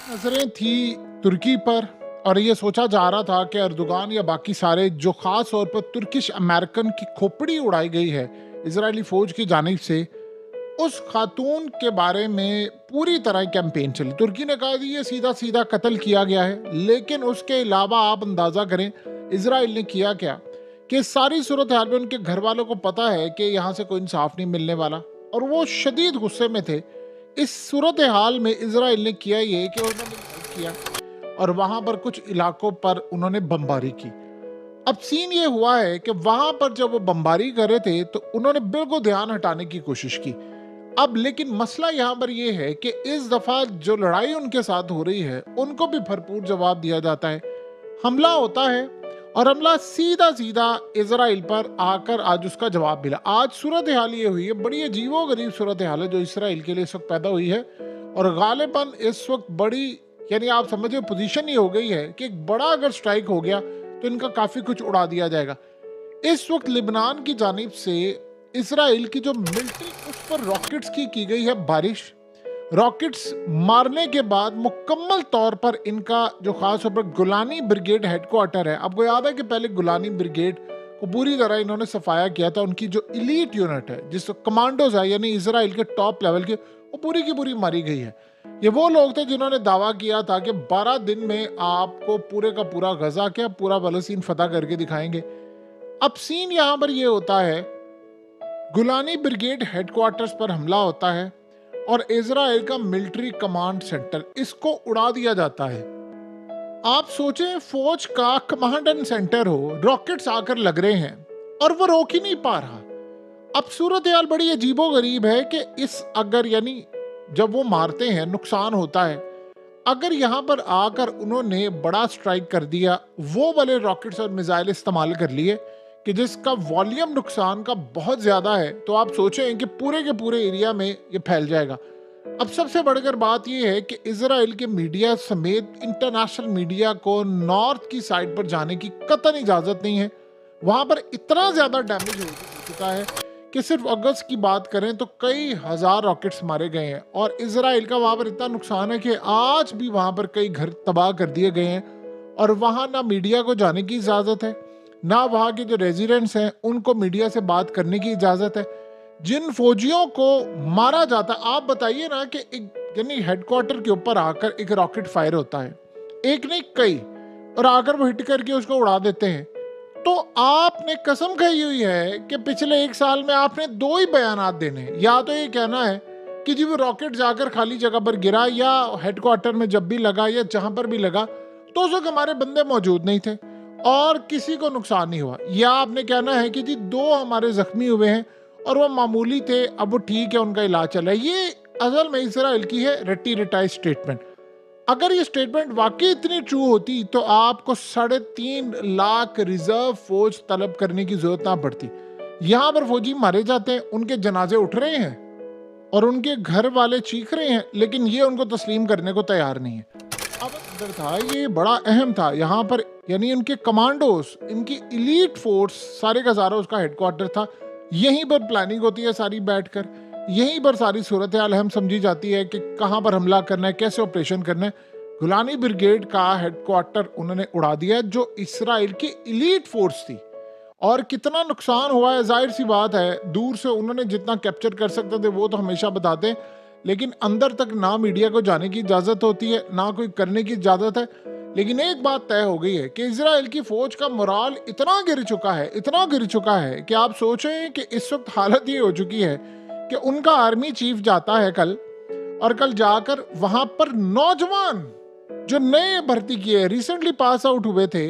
नजरें थी तुर्की पर और ये सोचा जा रहा था कि अर्दोगान या बाकी सारे जो खास तौर पर तुर्किश अमेरिकन की खोपड़ी उड़ाई गई है इजरायली फौज की जानिब से, उस खातून के बारे में पूरी तरह कैंपेन चली। तुर्की ने कहा कि ये सीधा सीधा कत्ल किया गया है, लेकिन उसके अलावा आप अंदाजा करें इसराइल ने किया क्या। कि सारी सूरत हाल में उनके घर वालों को पता है कि यहाँ से कोई इंसाफ नहीं मिलने वाला और वो शदीद गुस्से में थे। इस सूरत हाल में इसराइल ने किया ये कि उन्होंने किया और वहां पर कुछ इलाकों पर उन्होंने बमबारी की। अब सीन ये हुआ है कि वहां पर जब वो बमबारी कर रहे थे तो उन्होंने बिल्कुल ध्यान हटाने की कोशिश की। अब लेकिन मसला यहाँ पर यह है कि इस दफा जो लड़ाई उनके साथ हो रही है उनको भी भरपूर जवाब दिया जाता है। हमला होता है और हमला सीधा सीधा इसराइल पर आकर आज उसका जवाब मिला। आज सूरत हाल ये हुई है, बड़ी अजीबो गरीब सूरत हाल है जो इसराइल के लिए इस वक्त पैदा हुई है। और गालिबन इस वक्त बड़ी, यानी आप समझो पोजीशन ही हो गई है कि एक बड़ा अगर स्ट्राइक हो गया तो इनका काफी कुछ उड़ा दिया जाएगा। इस वक्त लिबनान की जानिब से इसराइल की जो मिलिट्री, उस पर रॉकेट्स की गई है बारिश। रॉकेट्स मारने के बाद मुकम्मल तौर पर इनका जो खास तौर पर गुलानी ब्रिगेड हेडक्वार्टर है, आपको याद है कि पहले गुलानी ब्रिगेड को पूरी तरह इन्होंने सफाया किया था। उनकी जो इलीट यूनिट है, जिस कमांडोज है, यानी इसराइल के टॉप लेवल के, वो पूरी की पूरी मारी गई है। ये वो लोग थे जिन्होंने दावा किया था कि 12 दिन में आपको पूरे का पूरा गजा, क्या पूरा फलस्तीन फतह करके दिखाएंगे। अब सीन यहाँ पर ये होता है, गुलानी ब्रिगेड हेडक्वार्टर्स पर हमला होता है और इजराइल का मिलिट्री कमांड सेंटर, इसको उड़ा दिया जाता है। आप सोचें, फौज का कमांड एंड सेंटर हो, रॉकेट्स आकर लग रहे हैं और वो रोक ही नहीं पा रहा। अब सूरत हाल बड़ी अजीबो गरीब है कि इस अगर यानी जब वो मारते हैं नुकसान होता है, अगर यहाँ पर आकर उन्होंने बड़ा स्ट्राइक कर दिया, वो वाले रॉकेट्स और मिसाइल इस्तेमाल कर लिए कि जिसका वॉल्यूम नुकसान का बहुत ज्यादा है, तो आप सोचें कि पूरे के पूरे एरिया में ये फैल जाएगा। अब सबसे बढ़कर बात यह है कि इसराइल के मीडिया समेत इंटरनेशनल मीडिया को नॉर्थ की साइड पर जाने की कतई इजाजत नहीं है। वहां पर इतना ज्यादा डैमेज हो चुका है कि सिर्फ अगस्त की बात करें तो कई हजार रॉकेट्स मारे गए हैं और इसराइल का वहां पर इतना नुकसान है कि आज भी वहां पर कई घर तबाह कर दिए गए हैं और वहां ना मीडिया को जाने की इजाजत है, ना वहां के जो रेजिडेंट्स हैं उनको मीडिया से बात करने की इजाजत है। जिन फौजियों को मारा जाता, आप बताइए ना कि एक यानी हेडक्वार्टर के ऊपर आकर एक रॉकेट फायर होता है, एक नहीं कई, और आकर वो हिट करके उसको उड़ा देते हैं। तो आपने कसम खाई हुई है कि पिछले एक साल में आपने 2 ही बयानात देने, या तो ये कहना है कि जी वो रॉकेट जाकर खाली जगह पर गिरा या हेडक्वार्टर में जब भी लगा या जहां पर भी लगा तो उस वक्त हमारे बंदे मौजूद नहीं थे और किसी को नुकसान नहीं हुआ, या आपने कहना है कि जी 2 हमारे जख्मी हुए हैं और वो मामूली थे, अब वो ठीक है, उनका इलाज चला है। ये असल में इसराइल की है रट्टी रटाई स्टेटमेंट। अगर ये स्टेटमेंट वाकई इतनी ट्रू होती तो आपको 3.5 लाख रिजर्व फौज तलब करने की जरूरत ना पड़ती। यहां पर फौजी मारे जाते हैं, उनके जनाजे उठ रहे हैं और उनके घर वाले चीख रहे हैं, लेकिन ये उनको तस्लीम करने को तैयार नहीं है। अब अंदर था, ये बड़ा अहम था यहाँ पर, यानी उनके कमांडोज, इनकी इलीट फोर्स, सारे का सारा उसका हेडक्वार्टर था। यहीं पर प्लानिंग होती है सारी बैठकर, यहीं पर सारी सूरत हाल हम समझी जाती है कि कहां पर हमला करना है, कैसे ऑपरेशन करना है। गुलानी ब्रिगेड का हेडक्वार्टर उन्होंने उड़ा दिया जो इसराइल की इलीट फोर्स थी। और कितना नुकसान हुआ है, जाहिर सी बात है, दूर से उन्होंने जितना कैप्चर कर सकते थे वो तो हमेशा बताते हैं, लेकिन अंदर तक ना मीडिया को जाने की इजाजत होती है ना कोई करने की इजाजत है। लेकिन एक बात तय हो गई है कि इसराइल की फौज का मोराल इतना गिर चुका है, इतना गिर चुका है कि आप सोचें कि इस वक्त हालत ये हो चुकी है कि उनका आर्मी चीफ जाता है कल, और कल जाकर वहां पर नौजवान जो नए भर्ती किए, रिसेंटली पास आउट हुए थे,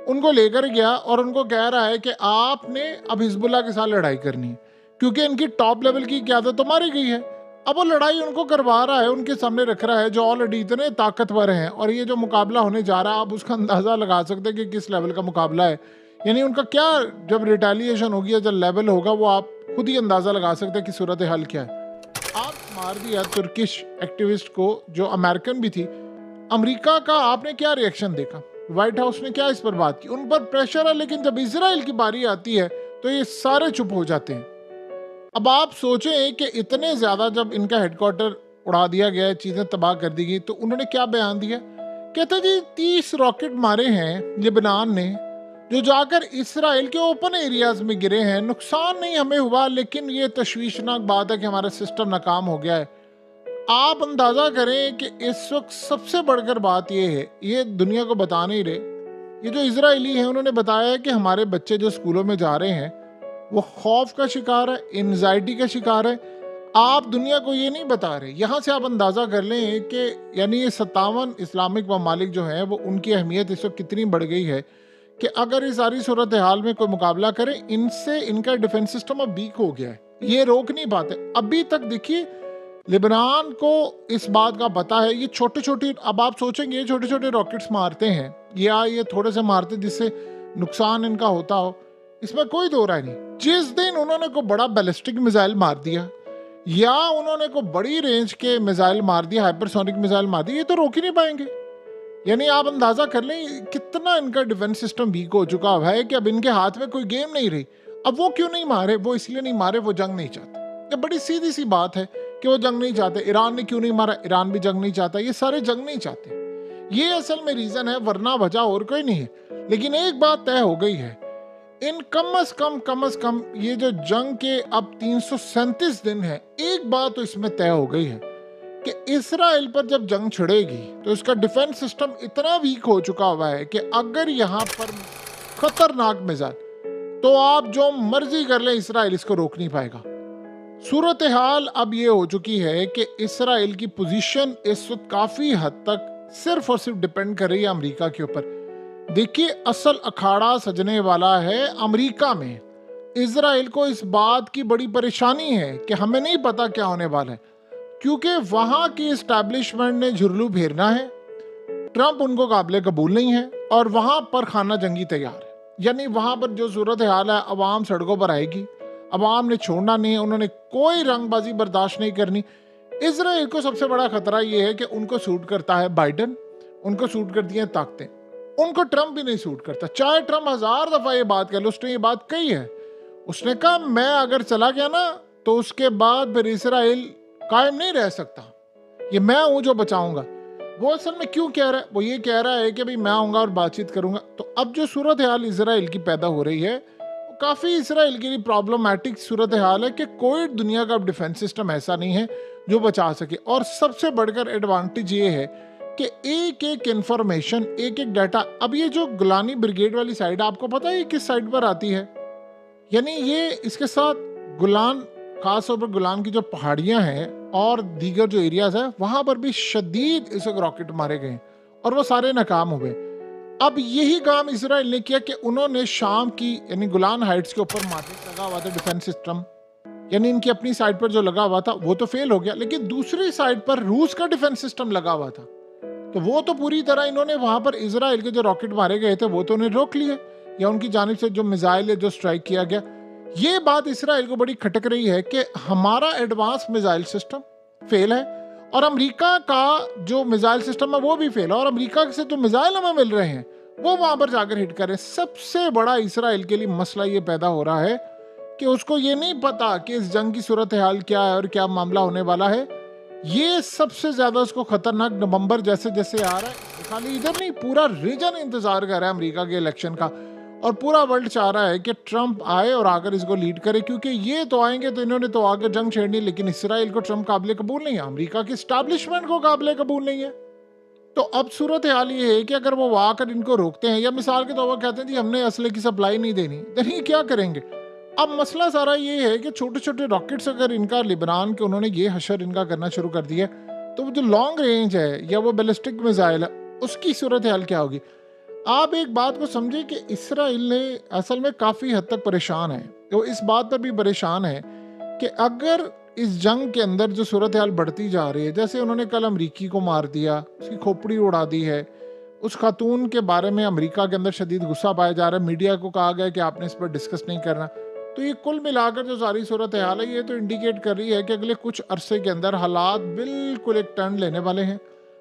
उनको लेकर गया और उनको कह रहा है कि आपने अब हिजबुल्लाह के साथ लड़ाई करनी है क्योंकि इनकी टॉप लेवल की क़यादत तो मारी गई है। अब वो लड़ाई उनको करवा रहा है, उनके सामने रख रहा है जो ऑलरेडी इतने ताकतवर हैं, और ये जो मुकाबला होने जा रहा है आप उसका अंदाजा लगा सकते हैं कि किस लेवल का मुकाबला है। यानी उनका क्या, जब रिटेलिएशन होगी या जब लेवल होगा वो आप खुद ही अंदाजा लगा सकते हैं कि सूरत हाल क्या है। आप मार दिया तुर्किश एक्टिविस्ट को जो अमेरिकन भी थी। अमेरिका का आपने क्या रिएक्शन देखा, व्हाइट हाउस ने क्या इस पर बात की, उन पर प्रेशर है, लेकिन जब इजराइल की बारी आती है तो ये सारे चुप हो जाते हैं। अब आप सोचें कि इतने ज्यादा जब इनका हेडक्वार्टर उड़ा दिया गया है, चीज़ें तबाह कर दी गई। तो उन्होंने क्या बयान दिया, कहते जी 30 रॉकेट मारे हैं लेबनान ने, जो जाकर इसराइल के ओपन एरियाज में गिरे हैं। नुकसान नहीं हमें हुआ, लेकिन ये तशवीशनाक बात है कि हमारा सिस्टम नाकाम हो गया है। आप अंदाजा करें कि इस वक्त सबसे बढ़कर बात ये है, ये दुनिया को बता नहीं रहे, ये जो इजरायली हैं उन्होंने बताया है कि हमारे बच्चे जो स्कूलों में जा रहे हैं वो खौफ का शिकार है, एंजाइटी का शिकार है। आप दुनिया को ये नहीं बता रहे। यहाँ से आप अंदाज़ा कर लें कि यानी ये 57 इस्लामिक ममालिक जो हैं वो उनकी अहमियत इस वक्त कितनी बढ़ गई है कि अगर इस सारी सूरत हाल में कोई मुकाबला करें, इनसे इनका डिफेंस सिस्टम अब वीक हो गया है, ये रोक नहीं पाते। अभी तक देखिए लेबनान को इस बात का पता है, ये छोटे छोटे, अब आप सोचेंगे ये छोटे छोटे रॉकेट्स मारते हैं या ये थोड़े से मारते जिससे नुकसान इनका होता हो, इसमें कोई दो राय नहीं। जिस दिन उन्होंने को बड़ा बैलिस्टिक मिसाइल मार दिया या उन्होंने को बड़ी रेंज के मिसाइल मार दिया, हाइपरसोनिक मिसाइल मार दिया, ये तो रोक ही नहीं पाएंगे। यानी आप अंदाजा कर लें कितना इनका डिफेंस सिस्टम वीक हो चुका है कि अब इनके हाथ में कोई गेम नहीं रही। अब वो क्यों नहीं मारे, वो इसलिए नहीं मारे, वो जंग नहीं चाहते। ये बड़ी सीधी सी बात है कि वो जंग नहीं चाहते। ईरान ने क्यों नहीं मारा, ईरान भी जंग नहीं चाहता। ये सारे जंग नहीं चाहते, ये असल में रीजन है, वरना वजह और कोई नहीं है। लेकिन एक बात तय हो गई है, इन कम अज कम ये जो जंग के अब 337 दिन है, एक बात तो इसमें तय हो गई है कि इसराइल पर जब जंग छिड़ेगी तो इसका डिफेंस सिस्टम इतना वीक हो चुका हुआ है कि अगर यहाँ पर खतरनाक मिसाइल, तो आप जो मर्जी कर लें इसराइल इसको रोक नहीं पाएगा। सूरत हाल अब ये हो चुकी है कि इसराइल की पोजीशन इस वक्त काफी हद तक सिर्फ और सिर्फ डिपेंड कर रही है अमेरिका के ऊपर। देखिए असल अखाड़ा सजने वाला है अमेरिका में। इसराइल को इस बात की बड़ी परेशानी है कि हमें नहीं पता क्या होने वाला है, क्योंकि वहां की एस्टैब्लिशमेंट ने झुर्लू फेरना है, ट्रंप उनको काबिल कबूल नहीं है और वहां पर खाना जंगी तैयार है। यानी वहां पर जो सूरत हाल है, अवाम सड़कों पर आएगी, अवाम ने छोड़ना नहीं है, उन्होंने कोई रंगबाजी बर्दाश्त नहीं करनी। इसराइल को सबसे बड़ा खतरा यह है कि उनको सूट करता है बाइडन, उनको सूट करती हैं ताकतें, उनको ट्रंप भी नहीं सूट करता। चाहे ट्रंप 1000 दफा ये बात कह लो, उसने ये बात कही है, उसने कहा मैं अगर चला गया ना तो उसके बाद फिर इसराइल कायम नहीं रह सकता, ये मैं हूं जो बचाऊंगा। वो असल में क्यों कह रहा है, वो ये कह रहा है कि भाई मैं आऊंगा और बातचीत करूंगा। तो अब जो सूरत हाल इसराइल की पैदा हो रही है, वो काफी इसराइल के लिए प्रॉब्लमेटिक सूरत हाल है कि कोई दुनिया का डिफेंस सिस्टम ऐसा नहीं है जो बचा सके। और सबसे बढ़कर एडवांटेज ये है कि एक एक इंफॉर्मेशन, एक एक डाटा, अब ये जो गुलानी ब्रिगेड वाली साइड, आपको पता है किस साइड पर आती है? यानी ये इसके साथ गुलान, खासतौर पर गुलान की जो पहाड़ियां हैं और दीगर जो एरियाज है, वहां पर भी शदीद इस वक्त रॉकेट मारे गए और वो सारे नाकाम हुए। अब यही काम इसराइल ने किया कि उन्होंने शाम की यानी गुलान हाइट्स के ऊपर मार्केट लगा हुआ था डिफेंस सिस्टम, यानी इनकी अपनी साइड पर जो लगा हुआ था वो तो फेल हो गया, लेकिन दूसरी साइड पर रूस का डिफेंस सिस्टम लगा हुआ था, तो वो तो पूरी तरह इन्होंने वहां पर इसराइल के जो रॉकेट मारे गए थे वो तो उन्हें रोक लिए, या उनकी जानिब से जो मिसाइल है जो स्ट्राइक किया गया। ये बात इसराइल को बड़ी खटक रही है कि हमारा एडवांस मिसाइल सिस्टम फेल है और अमेरिका का जो मिसाइल सिस्टम है वो भी फेल है, और अमेरिका से जो मिसाइल हमें मिल रहे हैं वो वहां पर जाकर हिट कर रहे हैं। सबसे बड़ा इसराइल के लिए मसला ये पैदा हो रहा है कि उसको ये नहीं पता कि इस जंग की सूरत हाल क्या है और क्या मामला होने वाला है। ये सबसे ज्यादा उसको खतरनाक नवंबर जैसे जैसे आ रहा है, खाली इधर नहीं पूरा रीजन इंतजार कर रहा है अमेरिका के इलेक्शन का, और पूरा वर्ल्ड चाह रहा है कि ट्रंप आए और आकर इसको लीड करे, क्योंकि ये तो आएंगे तो इन्होंने तो आगे जंग छेड़नी, लेकिन इसराइल को ट्रंप काबिल कबूल नहीं है, अमेरिका की एस्टैब्लिशमेंट को काबिल कबूल नहीं है। तो अब सूरत हाल ये है कि अगर वो आकर इनको रोकते हैं या मिसाल के तौर पर कहते हैं जी हमने असले की सप्लाई नहीं देनी, तो ये क्या करेंगे? अब मसला सारा ये है कि छोटे छोटे रॉकेट्स अगर इनका लिबनान के उन्होंने ये हशर इनका करना शुरू कर दिया, तो वो जो लॉन्ग रेंज है या वो बैलिस्टिक मिसाइल है उसकी सूरत हाल क्या होगी? आप एक बात को समझे कि इसराइल ने असल में काफ़ी हद तक परेशान है, तो इस बात पर भी परेशान है कि अगर इस जंग के अंदर जो सूरत हाल बढ़ती जा रही है, जैसे उन्होंने कल अमरीकी को मार दिया, उसकी खोपड़ी उड़ा दी है, उस खातून के बारे में अमेरिका के अंदर शदीद गुस्सा पाया जा रहा है, मीडिया को कहा गया कि आपने इस पर डिस्कस नहीं करना। तो ये कुल मिलाकर जो सारी सूरत हाल है ये तो इंडिकेट कर रही है कि अगले कुछ अरसे के अंदर हालात बिल्कुल एक टर्न लेने वाले हैं,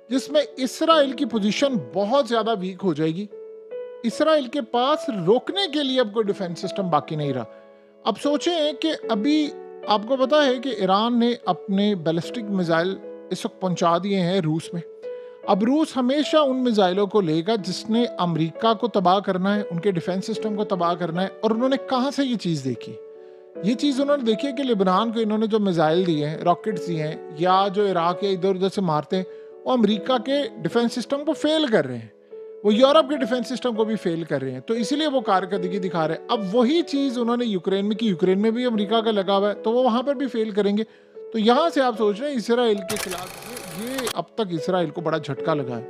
जिसमें इसराइल की पोजीशन बहुत ज़्यादा वीक हो जाएगी। इसराइल के पास रोकने के लिए अब कोई डिफेंस सिस्टम बाकी नहीं रहा। अब सोचें कि अभी आपको पता है कि ईरान ने अपने बैलिस्टिक मिसाइल इस वक्त पहुंचा दिए हैं रूस में। अब रूस हमेशा उन मिसाइलों को लेगा जिसने अमेरिका को तबाह करना है, उनके डिफेंस सिस्टम को तबाह करना है। और उन्होंने कहाँ से ये चीज़ देखी? ये चीज़ उन्होंने देखी है कि लेबनान को इन्होंने जो मिसाइल दिए हैं, रॉकेट्स दिए हैं, या जो इराक या इधर उधर से मारते हैं, वो अमेरिका के डिफेंस सिस्टम को फेल कर रहे हैं, वो यूरोप के डिफेंस सिस्टम को भी फेल कर रहे हैं। तो इसीलिए वो कारकर्दगी दिखा रहे हैं। अब वही चीज़ उन्होंने यूक्रेन में की, यूक्रेन में भी अमेरिका का लगा हुआ है, तो वो वहाँ पर भी फेल करेंगे। तो यहाँ से आप सोच रहे हैं इसराइल के खिलाफ ये अब तक इसराइल को बड़ा झटका लगा है।